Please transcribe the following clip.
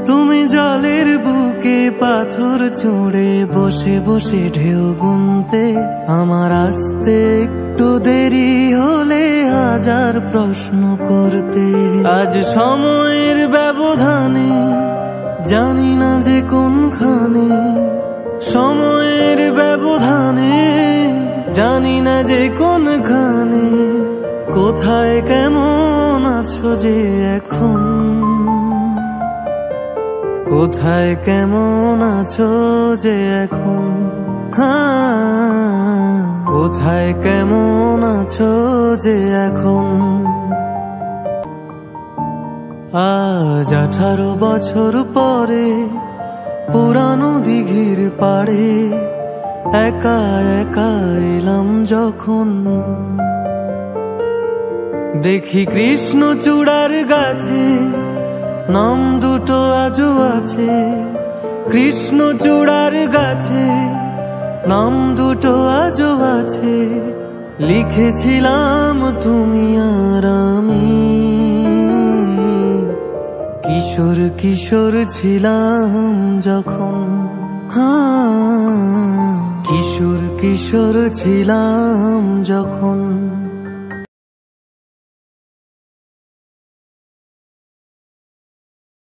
তুমি জলের বুকে পাথর ছুঁড়ে বসে বসে ঢেউ গুনতে, আমার আসতে একটু দেরি হলে হাজার প্রশ্ন করতে। আজ সময়ের ব্যবধানে জানি না যে কোনখানে, সময়ের ব্যবধানে জানি না যে কোনখানে, কোথায় কেমন আছো যে এখন, কোথায় কেমন আছো যে এখন, কোথায় কেমন আছো যে এখন। আজ 18 বছর পরে পুরানো দিঘির পাড়ে একা একা এলাম যখন, দেখি কৃষ্ণচূড়ার গাছে নাম দুটো আজও আছে, কৃষ্ণচূড়ার গাছে নাম দুটো আজও আছে, লিখেছিলাম তুমি আর আমি, কিশোর কিশোর ছিলাম যখন, কিশোর কিশোর ছিলাম যখন।